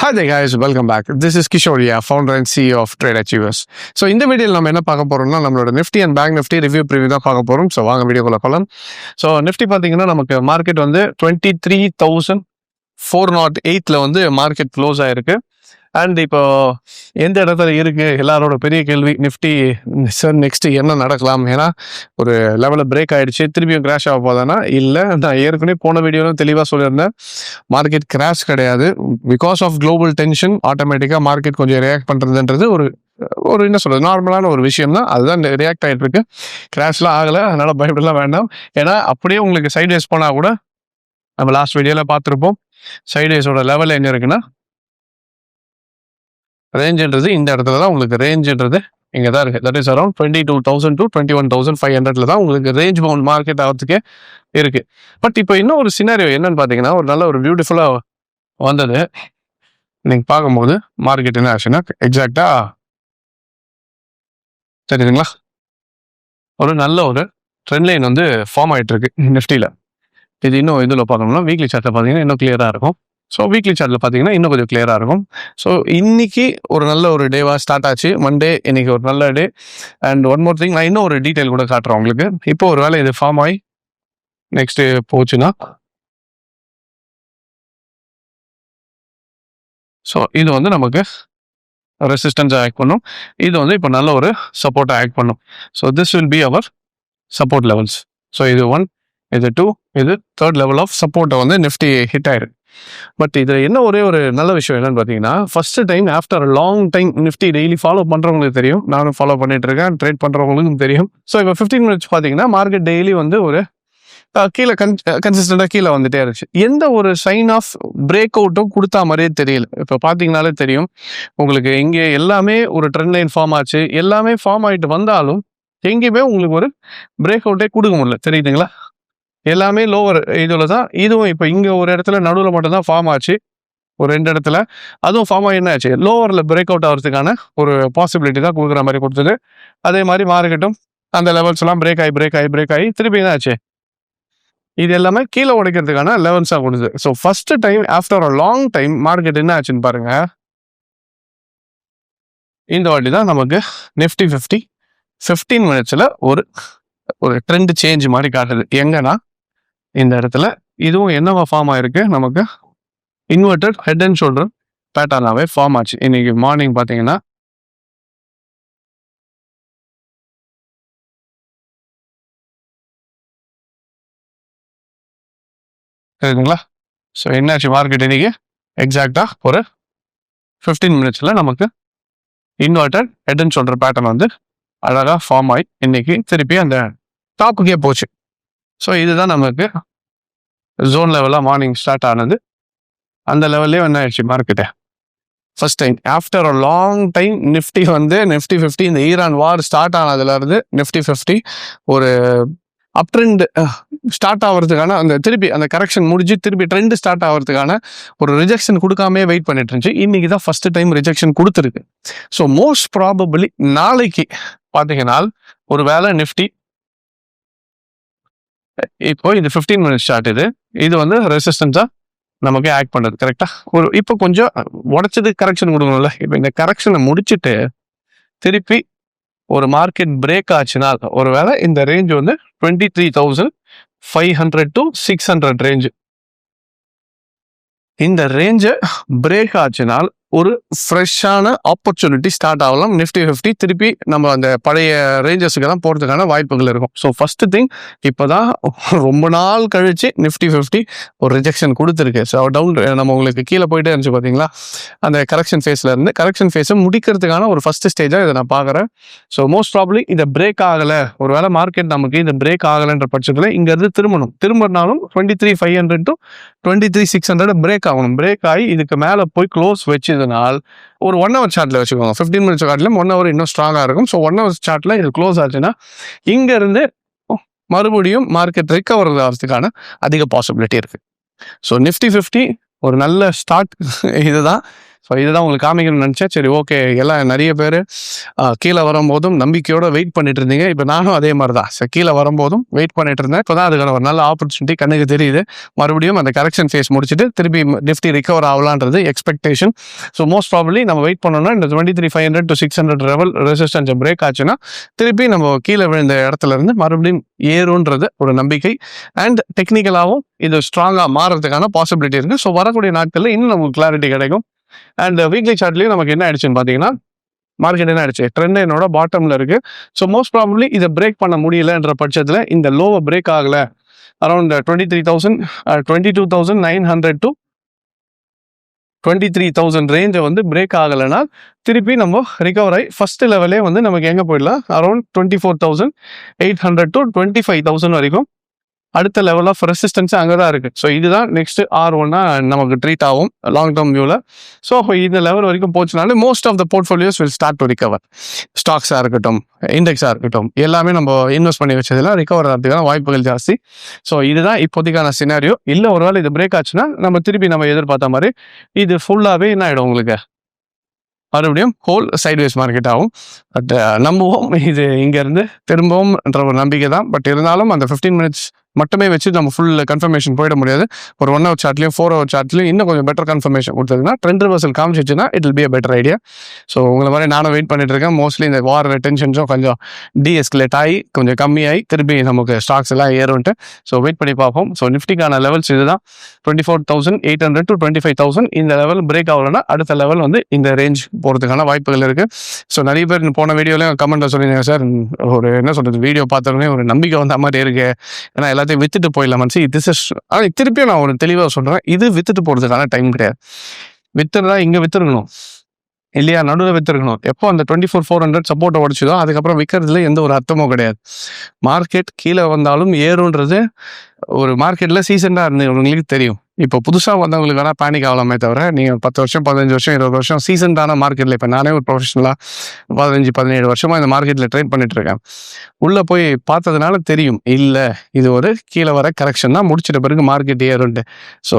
Hi there guys, welcome back. This is Kishoria, founder and CEO of Trade Achievers. So இந்த வீடியோவில் நம்ம என்ன பார்க்க போறோம்னா நம்மளோட Nifty and bank Nifty review preview தான் பார்க்க போறோம். ஸோ வாங்க வீடியோக்குள்ள போகலாம். ஸோ நிஃப்டி பார்த்தீங்கன்னா நமக்கு மார்க்கெட் வந்து 23,408 வந்து மார்க்கெட் க்ளோஸ் ஆயிருக்கு. அண்ட் இப்போ எந்த இடத்துல இருக்கு எல்லாரோட பெரிய கேள்வி, நிஃப்டி சார் நெக்ஸ்ட் என்ன நடக்கலாம்? ஏன்னா ஒரு லெவலில் பிரேக் ஆயிடுச்சு, திருப்பியும் கிராஷ் ஆக போதானா? இல்லை, நான் ஏற்கனவே போன வீடியோவில் தெளிவாக சொல்லியிருந்தேன், மார்க்கெட் கிராஷ் கிடையாது. பிகாஸ் ஆஃப் குளோபல் டென்ஷன் ஆட்டோமேட்டிக்காக மார்க்கெட் கொஞ்சம் ரியாக்ட் பண்ணுறதுன்றது ஒரு என்ன சொல்றது, நார்மலான ஒரு விஷயம் தான். அதுதான் ரியாக்ட் ஆகிட்டு இருக்கு. கிராஷ்லாம் ஆகலை, அதனால பயப்படலாம் வேண்டாம். ஏன்னா அப்படியே உங்களுக்கு சைட்வேஸ் போனால் கூட நம்ம லாஸ்ட் வீடியோவில் பார்த்துருப்போம், சைட்வேஸோட லெவல் என்ன இருக்குன்னா ரேஞ்சுன்றது இந்த இடத்துல தான் உங்களுக்கு ரேஞ்சுன்றது இங்கே தான் இருக்குது. தட் இஸ் அரௌண்ட் 22,000 to 21,500 தான் உங்களுக்கு ரேஞ்ச் பவுண்ட் மார்க்கெட் ஆகிறதுக்கே இருக்குது. பட் இப்போ இன்னும் ஒரு சினாரியோ என்னன்னு பார்த்தீங்கன்னா, ஒரு நல்ல ஒரு பியூட்டிஃபுல்லாக வந்தது. நீங்கள் பார்க்கும்போது மார்க்கெட் என்ன ஆச்சுன்னா எக்ஸாக்டாக தெரியுதுங்களா, ஒரு நல்ல ஒரு ட்ரெண்ட் லைன் வந்து ஃபார்ம் ஆகிட்டு இருக்கு நிஃப்டியில். இது இன்னும் இதில் பார்க்கணும்னா வீக்லி சார்ட்டில் பார்த்தீங்கன்னா இன்னும் கிளியராக இருக்கும். ஸோ வீக்லி சார்ட்டில் பார்த்தீங்கன்னா இன்னும் கொஞ்சம் கிளியராக இருக்கும். ஸோ இன்னைக்கு ஒரு நல்ல ஒரு டேவாக ஸ்டார்ட் ஆச்சு. மண்டே இன்னைக்கு ஒரு நல்ல டே. அண்ட் ஒன் மோர் திங், நான் இன்னும் ஒரு டீட்டெயில் கூட காட்டுறேன் உங்களுக்கு. இப்போ ஒரு வேளை இது ஃபார்ம் ஆகி நெக்ஸ்ட் போச்சுன்னா, ஸோ இது வந்து நமக்கு ரெசிஸ்டன்ஸாக ஆக்ட் பண்ணும். இது வந்து இப்போ நல்ல ஒரு சப்போர்ட்டாக ஆக்ட் பண்ணும். So this will be our support levels. So இது 1, இது 2, இது 3rd லெவல் ஆஃப் சப்போர்ட்டை வந்து நிஃப்டி ஹிட் ஆயிருக்கு. பட் இது என்ன ஒரே ஒரு நல்ல விஷயம் என்னன்னு பார்த்தீங்கன்னா, first time after long time Nifty daily follow பண்ணுறவங்களுக்கு தெரியும், நானும் ஃபாலோ பண்ணிட்டு இருக்கேன், ட்ரேட் பண்ணுறவங்களுக்கும் தெரியும். ஸோ இப்போ 15 மினிட்ஸ் பார்த்தீங்கன்னா மார்க்கெட் டெய்லி வந்து ஒரு கீழே கன்சிஸ்டண்டாக கீழே வந்துட்டே இருந்துச்சு. எந்த ஒரு சைன் ஆஃப் பிரேக் அவுட்டும் கொடுத்தா மாதிரியே தெரியல. இப்போ பார்த்தீங்கனாலே தெரியும் உங்களுக்கு, இங்கே எல்லாமே ஒரு ட்ரெண்ட் லைன் ஃபார்ம் ஆச்சு, எல்லாமே ஃபார்ம் ஆகிட்டு வந்தாலும் எங்கேயுமே உங்களுக்கு ஒரு பிரேக் அவுட்டே கொடுக்க முடியல. தெரியுதுங்களா, எல்லாமே லோவர் இதில் தான். இதுவும் இப்போ இங்கே ஒரு இடத்துல நடுவில் மட்டும் தான் ஃபார்ம் ஆச்சு, ஒரு 2 இடத்துல. அதுவும் ஃபார்ம் ஆகி என்ன ஆச்சு, லோவரில் பிரேக் அவுட் ஆகிறதுக்கான ஒரு பாசிபிலிட்டி தான் கொடுக்குற மாதிரி கொடுத்தது. அதே மாதிரி மார்க்கெட்டும் அந்த லெவல்ஸ் எல்லாம் பிரேக் ஆகி திருப்பி என்ன ஆச்சு, இது எல்லாமே கீழே உடைக்கிறதுக்கான லெவல்ஸாக கொடுக்குது. So first time after a long time market என்ன ஆச்சுன்னு பாருங்க. இந்த வாட்டி தான் நமக்கு நிஃப்டி 50 15 மினிட்ஸில் ஒரு ட்ரெண்ட் சேஞ்ச் மாதிரி காட்டுது. எங்கன்னா இந்த இடத்துல இதுவும் என்னவா ஃபார்ம் ஆயிருக்கு, நமக்கு இன்வெர்டட் ஹெட் அண்ட் ஷோல்டர் பேட்டர்னாவே ஃபார்ம் ஆச்சு. இன்னைக்கு மார்னிங் பார்த்தீங்கன்னா தெரியுதுங்களா. ஸோ என்னாச்சு, மார்க்கெட் இன்னைக்கு எக்ஸாக்டா ஒரு 15 மினிட்ஸில் நமக்கு inverted head and shoulder pattern வந்து அழகாக ஃபார்ம் ஆகி இன்னைக்கு திருப்பி அந்த டாப்புக்கே போச்சு. ஸோ இதுதான் நமக்கு ஜோன் லெவலாக மார்னிங் ஸ்டார்ட் ஆனது. அந்த லெவல்லே என்ன ஆயிடுச்சு market, first time after a long time Nifty 50 இந்த ஈரான் வார் ஸ்டார்ட் ஆனதுலேருந்து நிஃப்டி 50 ஒரு அப் ட்ரெண்ட் ஸ்டார்ட் ஆகிறதுக்கான திருப்பி அந்த கரெக்ஷன் முடிஞ்சு திருப்பி ட்ரெண்ட் ஸ்டார்ட் ஆகிறதுக்கான ஒரு ரிஜெக்ஷன் கொடுக்காமே வெயிட் பண்ணிட்டு இருந்துச்சு. இன்னைக்கு தான் ஃபர்ஸ்ட் டைம் ரிஜெக்ஷன் கொடுத்துருக்கு. ஸோ மோஸ்ட் ப்ராபபிளி நாளைக்கு பார்த்தீங்கன்னா ஒரு வேளை நிஃப்டி இப்போ இது 15 மினிட்ஸ் சார்ட், இது வந்து ரெசிஸ்டன்ஸா நமக்கு ஆக்ட் பண்ணுறது கரெக்டா. இப்போ கொஞ்சம் உடைச்சது கரெக்ஷன் கொடுக்கணும்ல. இப்போ இந்த கரெக்ஷனை முடிச்சுட்டு திருப்பி ஒரு மார்க்கெட் பிரேக் ஆச்சுன்னா ஒரு வேளை இந்த ரேஞ்ச் வந்து 23,500 to 600 ரேஞ்சு, இந்த ரேஞ்சை பிரேக் ஆச்சுனால் ஒரு ஃப்ரெஷ்ஷான ஆப்பர்ச்சுனிட்டி ஸ்டார்ட் ஆகலாம். நிஃப்டி 50 திருப்பி நம்ம அந்த பழைய ரேஞ்சஸுக்கு தான் போகிறதுக்கான வாய்ப்புகள் இருக்கும். ஸோ ஃபர்ஸ்ட் திங், இப்போ தான் ரொம்ப நாள் கழிச்சு நிஃப்டி 50 ஒரு ரிஜெக்ஷன் கொடுத்துருக்கு. ஸோ டவுன் நம்ம உங்களுக்கு கீழே போயிட்டே இருந்துச்சு பார்த்தீங்களா, அந்த கரெக்ஷன் ஃபேஸில் இருந்து கரெக்ஷன் ஃபேஸை முடிக்கிறதுக்கான ஒரு ஃபர்ஸ்ட் ஸ்டேஜாக இதை நான் பார்க்குறேன். ஸோ மோஸ்ட் ப்ராப்ளி இதை பிரேக் ஆகலை, ஒரு வேளை மார்க்கெட் நமக்கு இந்த பிரேக் ஆகலைன்ற பட்சத்தில் இங்கேருந்து திரும்பினாலும் 23,500 to 23,600 பிரேக் ஆகணும். பிரேக் ஆகி இதுக்கு மேலே போய் க்ளோஸ் வச்சதுனால் ஒரு 1 hour சார்ட்ல வச்சுக்கோங்க. 15 மினிட்ஸ் காட்டிலும் 1 hour இன்னும் ஸ்ட்ராங்காக இருக்கும். ஸோ 1 hour சார்ட்ல இது க்ளோஸ் ஆச்சுன்னா இங்கேருந்து மறுபடியும் மார்க்கெட் ரிகவர் ஆகிறதுக்கான அதிக பாசிபிலிட்டி இருக்கு. ஸோ நிஃப்டி 50 ஒரு நல்ல ஸ்டார்ட் இதுதான். ஸோ இதுதான் உங்களுக்கு காமிக்கணும்னு நினச்சேன். சரி, ஓகே, எல்லாம் நிறைய பேர் கீழே வரும்போதும் நம்பிக்கையோட வெயிட் பண்ணிட்டு இருந்தீங்க. இப்போ நானும் அதே மாதிரி தான். ஸோ கீழே வரும்போதும் வெயிட் பண்ணிட்டு இருந்தேன். இப்போ தான் அதுக்கான ஒரு நல்ல ஆப்பர்ச்சுனிட்டி கண்ணுக்கு தெரியுது. மறுபடியும் அந்த கரெக்ஷன் ஃபேஸ் முடிச்சுட்டு திருப்பி நிஃப்டி ரிகவர் ஆகலான்றது எக்ஸ்பெக்டேஷன். ஸோ மோஸ்ட் ப்ராபப்லி நம்ம வெயிட் பண்ணோம்னா இந்த 23,500 to 600 லெவல் ரெசிஸ்டன்ஸ் பிரேக் ஆச்சுன்னா திருப்பி நம்ம கீழே விழுந்த இடத்துல இருந்து மறுபடியும் ஏறுன்றது ஒரு நம்பிக்கை. அண்ட் டெக்னிக்கலாகவும் இது ஸ்ட்ராங்காக மாறதுக்கான பாசிபிலிட்டி இருக்குது. ஸோ வரக்கூடிய நாட்களில் இன்னும் நமக்கு கிளாரிட்டி கிடைக்கும். அண்ட் வீக்லி சார்ட்லேயும் நமக்கு என்ன ஆயிடுச்சுன்னு பார்த்தீங்கன்னா, மார்க்கெட் என்ன ஆயிடுச்சு, ட்ரெண்ட் என்னோட பாட்டம்ல இருக்கு. ஸோ மோஸ்ட் ப்ராபப்லி இதை பிரேக் பண்ண முடியலன்ற பட்சத்தில் இந்த லோவை பிரேக் ஆகல அரௌண்ட் 22,900 to 23,000 ரேஞ்சை வந்து பிரேக் ஆகலைன்னா திருப்பி நம்ம ரிகவர் ஆகி ஃபர்ஸ்ட் லெவலே வந்து நமக்கு எங்கே போயிடலாம், அரௌண்ட் 24,800 to 25,000 வரைக்கும் அடுத்த லெவல் ஆஃப் ரெசிஸ்டன்ஸ் அங்கே தான் இருக்குது. ஸோ இதுதான் நெக்ஸ்ட் R1 நமக்கு ட்ரீட் ஆகும் லாங் டேர்ம் வியூவில். ஸோ இந்த லெவல் வரைக்கும் போச்சுனாலே most of the portfolios will start to recover. ஸ்டாக்ஸாக இருக்கட்டும், இண்டெக்ஸாக இருக்கட்டும், எல்லாமே நம்ம இன்வெஸ்ட் பண்ணி வச்சதெல்லாம் ரிகவர் ஆகிறதுக்கான வாய்ப்புகள் ஜாஸ்தி. ஸோ இதுதான் இப்போதைக்கான சினாரியோ. இல்லை ஒருவேளை இது பிரேக் ஆச்சுன்னா நம்ம திருப்பி நம்ம எதிர்பார்த்த மாதிரி இது ஃபுல்லாகவே என்ன ஆகிடும், உங்களுக்கு மறுபடியும் ஹோல் சைட்வேஸ் மார்க்கெட் ஆகும். பட் நம்புவோம் இது இங்கேருந்து திரும்பவும்ன்ற ஒரு நம்பிக்கை தான். பட் இருந்தாலும் அந்த 15 மினிட்ஸ் மட்டுமே வச்சு நம்ம ஃபுல் கன்ஃபர்மேஷன் போயிட முடியாது. ஒரு 1 hour சார்ட்லையும் 4 hour சார்ட்லையும் இன்னும் கொஞ்சம் பெட்டர் கன்ஃபர்மேஷன் கொடுத்ததுன்னா ட்ரெண்ட் ரிவர்சல் காமிச்சிச்சுன்னா it will be a better idea. So உங்களை மாதிரி நானும் வெயிட் பண்ணிட்டு இருக்கேன். மோஸ்ட்லி இந்த வார் டென்ஷன்ஸும் கொஞ்சம் டீஎஸ்கலேட் ஆகி கொஞ்சம் கம்மியாகி திருப்பி நமக்கு ஸ்டாக்ஸ் எல்லாம் ஏறும்ட்டு. ஸோ வெயிட் பண்ணி பார்ப்போம். ஸோ நிஃப்டிக்கான லெவல்ஸ் இதுதான் 24,800 to 25,000. இந்த லெவல் பிரேக் ஆகலைன்னா அடுத்த லெவல் வந்து இந்த ரேஞ்ச் போகிறதுக்கான வாய்ப்புகள் இருக்குது. ஸோ நிறைய பேர் போன வீடியோலையும் கமெண்ட்டில் சொல்லியிருந்தேன், சார் ஒரு என்ன சொல்கிறது, வீடியோ பார்த்தோன்னே ஒரு நம்பிக்கை வந்த மாதிரி இருக்கு, ஏன்னா எல்லாத்தையும் வித்துட்டு போயிடலாம் மனசு. திஸ் இஸ் திருப்பியும் நான் ஒரு தெளிவாக சொல்கிறேன், இது வித்துட்டு போகிறதுக்கான டைம் கிடையாது. வித்துறதா இங்கே வித்துருக்கணும் இல்லையா, நடுவில் வித்துருக்கணும். எப்போ அந்த 24,400 சப்போர்ட்டை உடச்சிதோ அதுக்கப்புறம் விற்கிறதுல எந்த ஒரு அர்த்தமும் கிடையாது. மார்க்கெட் கீழே வந்தாலும் ஏறுன்றது ஒரு மார்க்கெட்டில் சீசனாக இருந்து உங்களுக்கு தெரியும். இப்போ புதுசாக வந்தவங்களுக்கு வேணால் பேனிக் ஆகலாமே தவிர, நீங்கள் 10 வருஷம் 15 வருஷம் 20 வருஷம் சீசன்டான மார்க்கெட்டில், இப்போ நானே ஒரு ப்ரொஃபஷனலாக 15-17 வருஷமாக இந்த மார்க்கெட்டில் ட்ரேட் பண்ணிட்டு இருக்கேன். உள்ளே போய் பார்த்ததுனால தெரியும், இல்லை இது ஒரு கீழே வர கரெக்ஷன் தான், முடிச்சிட்ட பிறகு மார்க்கெட் ஏறுண்டு. ஸோ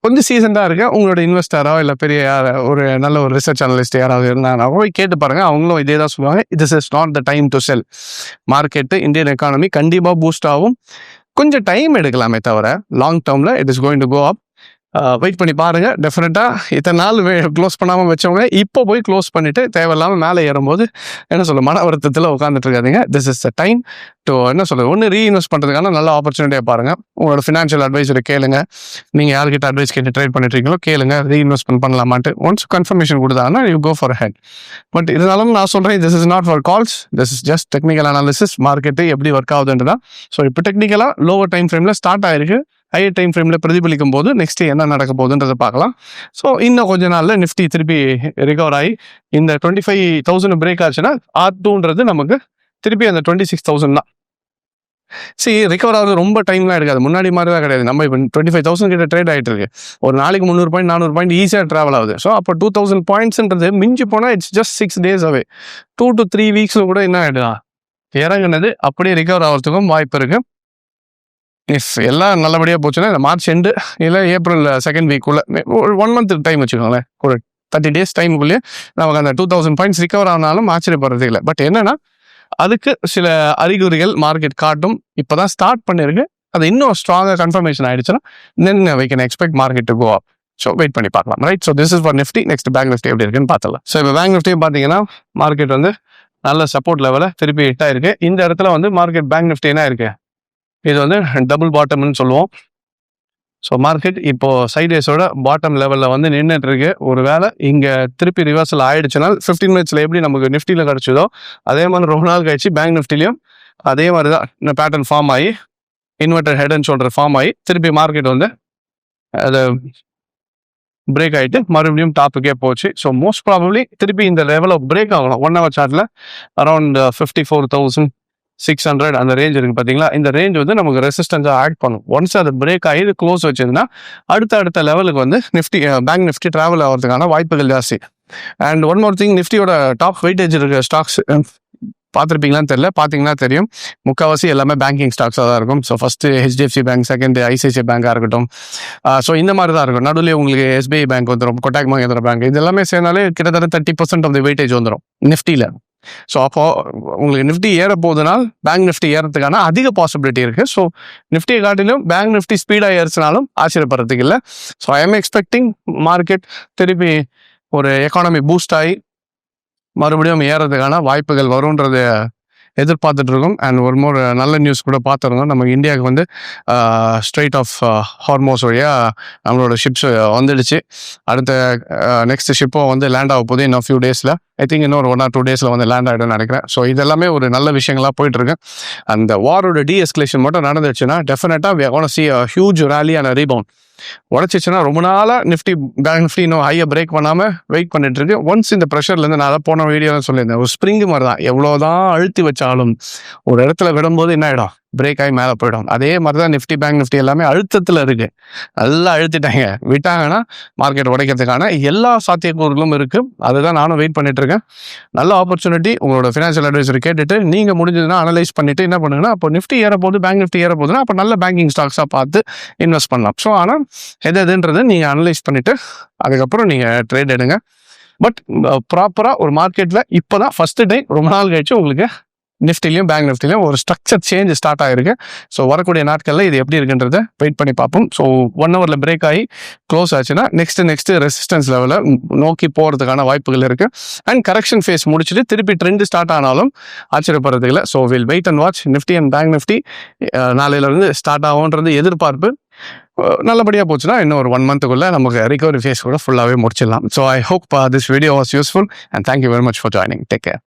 கொஞ்சம் சீசன்டாக இருக்க உங்களோட இன்வெஸ்டரோ இல்லை பெரிய ஒரு நல்ல ஒரு ரிசர்ச் அனலிஸ்ட் யாராவது இருந்தாங்கன்னா போய் கேட்டு பாருங்கள். அவங்களும் இதே தான் சொல்லுவாங்க, this is not the time to sell. Market Indian economy கண்டிப்பாக பூஸ்ட் ஆகும். கொஞ்சம் டைம் எடுக்கலாமே தவிர லாங் டேர்மில் it is going to go up. Wait பண்ணி பாருங்க. டெஃபினட்டாக இத்தனை நாள் க்ளோஸ் பண்ணாமல் வச்சவங்க இப்போ போய் க்ளோஸ் பண்ணிட்டு தேவையில்லாமல் மேலே ஏறும்போது என்ன சொல்ல மன வருத்தத்தில் உட்காந்துட்டு இருக்காதீங்க. This is the time to என்ன சொல்கிறது, ஒன்று ரீஇன்வெஸ்ட் பண்ணுறதுக்கான நல்ல ஆப்பர்ச்சுனிட்டியாக பாருங்கள். உங்களோட ஃபினான்ஷியல் அட்வைஸரை கேளுங்க. நீங்கள் யார்கிட்ட அட்வைஸ் கேட்டு ட்ரேட் பண்ணிட்டு இருக்கீங்களோ கேளுங்க, ரீஇன்வெஸ்ட்மெண்ட் பண்ணலாமான்ட்டு. ஒன்ஸ் கன்ஃபர்மேஷன் கொடுத்தாங்கன்னா you go for head. But இருந்தாலும் நான் சொல்கிறேன், this is not for calls, this is just technical analysis. Market எப்படி ஒர்க் ஆகுதுன்ட்டு தான். ஸோ இப்போ டெக்னிக்கலாக லோவர் டைம் ஃப்ரேமில் ஸ்டார்ட் ஆயிருக்கு, ஹையர் டைம் ஃப்ரேமில் பிரதிபலிக்கும் போது நெக்ஸ்ட் என்ன நடக்க போகுதுன்றதை பார்க்கலாம். ஸோ இன்னும் கொஞ்ச நாளில் நிஃப்டி திருப்பி ரிகவர் ஆகி இந்த 25,000 பிரேக் ஆச்சுன்னா R2ன்றது நமக்கு திருப்பி அந்த 26,000 தான். ரிகவர் ஆகுது ரொம்ப டைம்லாம் எடுக்காது, முன்னாடி மாதிரி தான் கிடையாது. நம்ம இப்போ 25,000 கிட்ட ட்ரேட் ஆகிட்டு இருக்கு. ஒரு நாளைக்கு 300 பாயிண்ட் 400 பாயிண்ட் ஈஸியாக ட்ராவல் ஆகுது. ஸோ அப்போ 2,000 பாயிண்ட்ஸ்ன்றது மிஞ்சி போனால் it's just 6 days away. 2 to 3 வீக்ஸில் கூட என்ன ஆகிடலாம், இறங்குனது அப்படியே ரிகவர் ஆகிறதுக்கும் வாய்ப்பு இருக்குது. இஃப் எல்லாம் நல்லபடியாக போச்சுன்னா இந்த மார்ச் எண்டு இல்லை ஏப்ரல் செகண்ட் வீக்குள்ளே ஒரு 1 month டைம் வச்சுக்கோங்களேன், ஒரு 30 days டைமுக்குள்ளேயே நமக்கு அந்த 2,000 பாயிண்ட்ஸ் ரிகவர் ஆனாலும் ஆச்சரியப்படுறதே இல்லை. பட் என்னன்னா அதுக்கு சில அறிகுறிகள் மார்க்கெட் காட்டும். இப்போ தான் ஸ்டார்ட் பண்ணியிருக்கு, அது இன்னும் ஸ்ட்ராங்காக கன்ஃபர்மேஷன் ஆகிடுச்சுன்னா then we can expect market to go up. So wait பண்ணி பார்க்கலாம், right? So this is for Nifty. Next bank Nifty எப்படி இருக்குன்னு பார்த்தலாம். ஸோ இப்போ பேங்க் நிஃப்டியும் பார்த்தீங்கன்னா மார்க்கெட் வந்து நல்ல சப்போர்ட் லெவலில் திருப்பி ஹிட் ஆயிருக்கு. இந்த இடத்துல வந்து மார்க்கெட் பேங்க் நிஃப்டி என்ன இருக்கு, இது வந்து டபுள் பாட்டம்னு சொல்லுவோம். ஸோ மார்க்கெட் இப்போ சைட்வேஸோட பாட்டம் லெவலில் வந்து நின்றுட்டு இருக்கு. ஒரு வேளை இங்கே திருப்பி ரிவர்சல் ஆயிடுச்சுன்னா 15 மினிட்ஸில் எப்படி நமக்கு நிஃப்டியில் கிடச்சதோ அதே மாதிரி ரொம்ப நாள் கழிச்சு பேங்க் நிஃப்டிலையும் அதே மாதிரி தான் பேட்டர்ன் ஃபார்ம் ஆகி inverter head and shoulder form ஆகி திருப்பி மார்க்கெட் வந்து அது பிரேக் ஆகிட்டு மறுபடியும் டாப்புக்கே போச்சு. ஸோ மோஸ்ட் ப்ராபப்ளி திருப்பி இந்த லெவலில் பிரேக் ஆகலாம். 1 hour சார்ட்டில் அரௌண்ட் 54,600 அந்த ரேஞ்ச் இருக்குது பார்த்தீங்களா. இந்த ரேஞ்ச் வந்து நமக்கு ரெசிஸ்டன்ஸாக ஆட் பண்ணும். ஒன்ஸ் அது பிரேக் ஆகி இது க்ளோஸ் வச்சதுன்னா அடுத்த லெவலுக்கு வந்து நிஃப்டி பேங்க் நிஃப்டி ட்ராவல் ஆகிறதுக்கான வாய்ப்புகள் ஜாஸ்தி. அண்ட் ஒன் மோர் திங், நிஃப்டியோட டாப் வெயிட்டேஜ் இருக்க ஸ்டாக்ஸ் பார்த்துருப்பீங்களான்னு தெரியல, பார்த்தீங்கன்னா தெரியும். முக்கால்வாசி எல்லாமே பேங்கிங் ஸ்டாக்ஸாக தான் இருக்கும். So first HDFC bank, second ICICI பேங்காக இருக்கட்டும். ஸோ இந்த மாதிரி தான் இருக்கும். நடுவில் உங்களுக்கு எஸ்பிஐ பேங்க் வந்துடும், கொட்டாக் மஹிந்திரா பேங்க், இது எல்லாமே சேர்ந்தாலே கிட்டத்தட்ட 30% ஆஃப் தி வெயிட்டேஜ் வந்துடும் நிஃப்டியில். ஸோ அப்போ உங்களுக்கு நிஃப்டி ஏற போகுதுனால் பேங்க் நிஃப்டி ஏறதுக்கான அதிக பாசிபிலிட்டி இருக்குது. ஸோ நிஃப்டியை காட்டிலும் பேங்க் நிஃப்டி ஸ்பீடாக ஏறிச்சினாலும் ஆச்சரியப்படுறதுக்கு இல்லை. So I am expecting market திருப்பி ஒரு எக்கானமி பூஸ்ட் ஆகி மறுபடியும் ஏறதுக்கான வாய்ப்புகள் வரும்ன்றத எதிர்பார்த்துட்டு இருக்கோம். அண்ட் ஒரு நல்ல நியூஸ் கூட பார்த்துருந்தோம். நம்ம இந்தியாவுக்கு வந்து ஸ்ட்ரெயிட் ஆஃப் ஹார்மோஸ் வழியாக நம்மளோட ஷிப்ஸ் வந்துடுச்சு. அடுத்த நெக்ஸ்ட் ஷிப்போ வந்து லேண்ட் ஆக போகுது இன்னும் ஃபியூ டேஸில். ஐ திங்க் இன்னொரு 1 or 2 டேஸில் வந்து லேண்ட் ஆகிடும்னு நினைக்கிறேன். ஸோ இதெல்லாமே ஒரு நல்ல விஷயங்களாக போயிட்டுருக்கு. அந்த வாரோட டீஎஸ்கலேஷன் மட்டும் நடந்துச்சுன்னா டெஃபினட்டாக we are going to see a huge rally and a rebound. உடச்சிச்சுன்னா ரொம்ப நாளாக நிஃப்டி பேங்க் நிஃப்டி இன்னும் ஹையை பிரேக் பண்ணாமல் வெயிட் பண்ணிட்டு இருக்கு. ஒன்ஸ் இந்த ப்ரெஷர்லேருந்து நான் தான் போன வீடியோவில் சொல்லியிருந்தேன், ஒரு ஸ்ப்ரிங் மாதிரி தான், எவ்வளோதான் அழுத்தி வச்சாலும் ஒரு இடத்துல விடும்போது என்ன ஆகிடும், பிரேக் ஆகி மேலே போயிடும். அதே மாதிரி தான் நிஃப்டி பேங்க் நிஃப்டி எல்லாமே அழுத்தத்தில் இருக்குது. நல்லா அழுத்திட்டாங்க, விட்டாங்கன்னா மார்க்கெட் உடைக்கிறதுக்கான எல்லா சாத்தியக்கூறுகளும் இருக்குது. அதுதான் நானும் வெயிட் பண்ணிட்டு இருக்கேன். நல்ல ஆப்பர்ச்சுனிட்டி. உங்களோட ஃபினான்ஷியல் அட்வைசர் கேட்டுட்டு நீங்கள் முடிஞ்சதுன்னா அனலைஸ் பண்ணிட்டு என்ன பண்ணுங்கன்னா, அப்போ நிஃப்டி ஏற போது பேங்க் நிஃப்டி ஏற போதுன்னா அப்போ நல்ல பேங்கிங் ஸ்டாக்ஸாக பார்த்து இன்வெஸ்ட் பண்ணலாம். ஸோ ஆனால் எதுன்றதை நீங்கள் அனலைஸ் பண்ணிவிட்டு அதுக்கப்புறம் நீங்கள் ட்ரேட் எடுங்க. பட் ப்ராப்பராக ஒரு மார்க்கெட்டில் இப்போ தான் ஃபஸ்ட்டு டைம் ரொம்ப நாள் கழிச்சு உங்களுக்கு நிஃப்டிலையும் பேங்க் நிஃப்டிலையும் ஒரு ஸ்ட்ரக்சர் சேஞ்ச் ஸ்டார்ட் ஆகிருக்கு. ஸோ வரக்கூடிய நாட்களில் இது எப்படி இருக்குன்றதை வெயிட் பண்ணி பார்ப்போம். ஸோ 1 hourல பிரேக் ஆகி க்ளோஸ் ஆச்சுன்னா நெக்ஸ்ட் ரெசிஸ்டன்ஸ் லெவலில் நோக்கி போகிறதுக்கான வாய்ப்புகள் இருக்குது. அண்ட் கரெக்ஷன் ஃபேஸ் முடிச்சுட்டு திருப்பி ட்ரெண்ட் ஸ்டார்ட் ஆனாலும் ஆச்சரியப்படுறதுக்கு இல்லை. So will wait and watch. Nifty and bank Nifty நாளையிலேருந்து ஸ்டார்ட் ஆகும்ன்றது எதிர்பார்ப்பு. நல்லபடியாக போச்சுன்னா இன்னும் ஒரு 1 monthக்குள்ளே நமக்கு ரிகவரி ஃபேஸ் கூட ஃபுல்லாகவே முடிச்சிடலாம். So I hope this video was useful and thank you very much for joining. Take care.